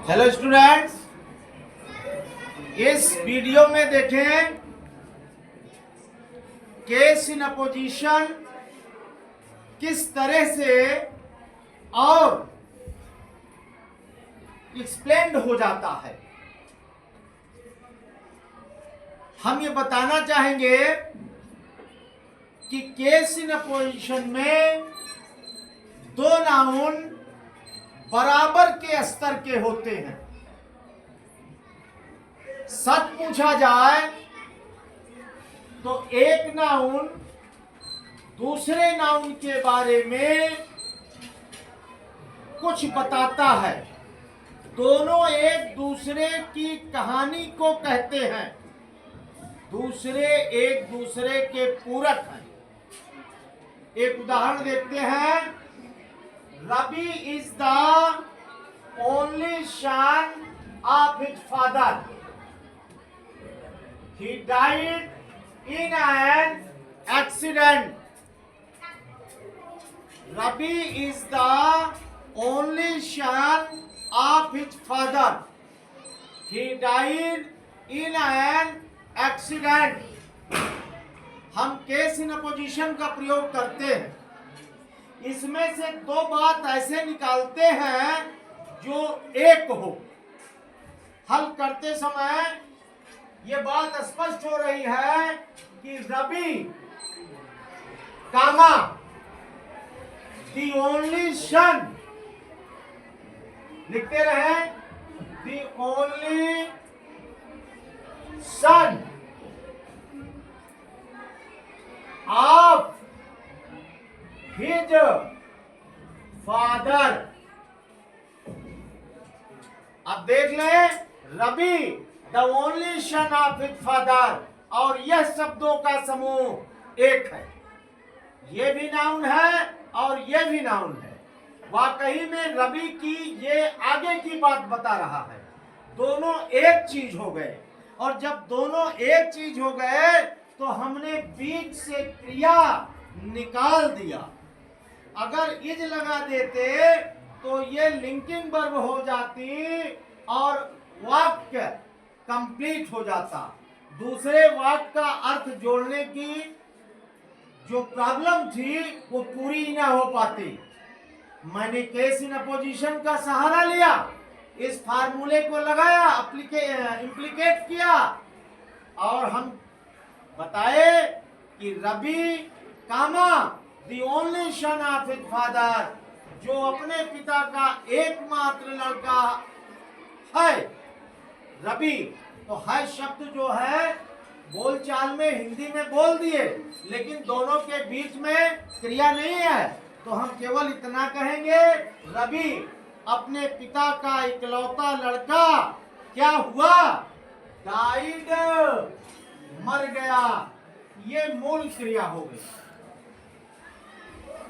Hello students, इस video में देखें केस इन अपोजिशन किस तरह से और एक्सप्लेन्ड हो जाता है। हम ये बताना चाहेंगे कि केस इन अपोजिशन में दो नाउन बराबर के स्तर के होते हैं। सच पूछा जाए तो एक नाउन दूसरे नाउन के बारे में कुछ बताता है। दोनों एक दूसरे की कहानी को कहते हैं, दूसरे एक दूसरे के पूरक हैं। एक उदाहरण देखते हैं। Ravi is the only son of his father. He died in an accident. Ravi is the only son of his father. He died in an accident. हम केस इन अपोजिशन का प्रयोग करते हैं। इसमें से दो बात ऐसे निकालते हैं जो एक हो। हल करते समय ये बात स्पष्ट हो रही है कि Ravi comma the only son, लिखते रहे the only son of his father. अब देख ले, Ravi the only son of his father, और यह शब्दों का समूह एक है। ये भी नाउन है और ये भी नाउन है। वाकई में रवि की ये आगे की बात बता रहा है। दोनों एक चीज हो गए, और जब दोनों एक चीज हो गए तो हमने बीच से क्रिया निकाल दिया। अगर इज लगा देते तो ये लिंकिंग वर्ब हो जाती और वाक्य कंप्लीट हो जाता। दूसरे वाक्य का अर्थ जोड़ने की जो प्रॉब्लम थी वो पूरी ना हो पाती। मैंने केस इन अपोजिशन का सहारा लिया, इस फार्मूले को लगाया, इम्प्लीकेट किया, और हम बताए कि Ravi comma the only son of his father, जो अपने पिता का एकमात्र लड़का है। रवि तो है शब्द जो है बोलचाल में हिंदी में बोल दिए, लेकिन दोनों के बीच में क्रिया नहीं है, तो हम केवल इतना कहेंगे रवि अपने पिता का इकलौता लड़का क्या हुआ, डाइड, मर गया। ये मूल क्रिया हो गई,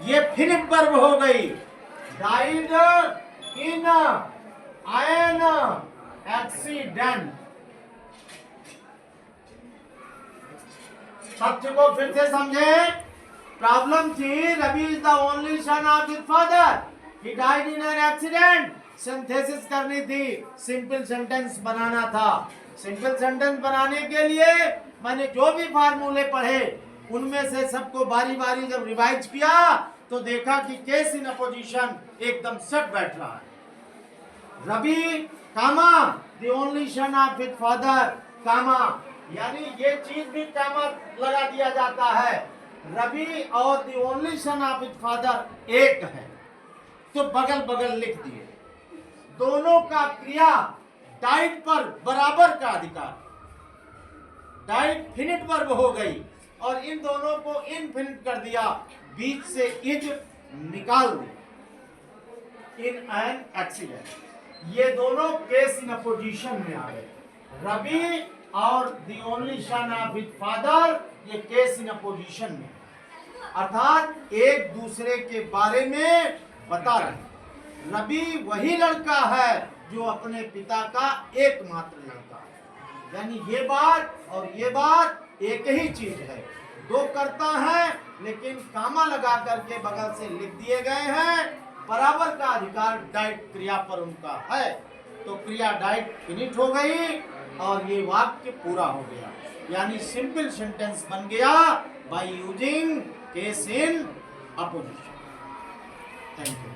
ये फिनिट वर्ब हो गई। Died in an accident. सत्य को फिर से समझे। प्रॉब्लम थी Ravi is the only son of his father, he died in an accident. Synthesis करनी थी, सिंपल सेंटेंस बनाना था। सिंपल सेंटेंस बनाने के लिए मैंने जो भी फार्मूले पढ़े उनमें से सबको बारी बारी जब रिवाइज किया तो देखा कि केस इन अपोजिशन एकदम सेट बैठ रहा है। Ravi comma the only son of his father, comma यानी ये चीज भी कामा लगा दिया जाता है। रवि और the only son of his father एक है, तो बगल बगल लिख दिए। दोनों का क्रिया डाइड पर बराबर का अधिकार, डाइड फिनिट वर्ब हो गई, और इन दोनों को इनफिनिट कर दिया, बीच से इज निकाल दिया। इन एन एक्सीडेंट, ये दोनों केस इन अपोजिशन में आ गए। रवि और the only son of his father, ये केस इन अपोजिशन में, अर्थात एक दूसरे के बारे में बता रहे। रवि वही लड़का है जो अपने पिता का एकमात्र लड़का है, यानी ये बात और ये बात एक ही चीज है। दो करता है लेकिन कामा लगा करके बगल से लिख दिए गए हैं। बराबर का अधिकार डाइट क्रिया पर उनका है। तो क्रिया डाइट फिनिट हो गई और ये वाक्य पूरा हो गया, यानी सिंपल सेंटेंस बन गया by using case in opposition. Thank you.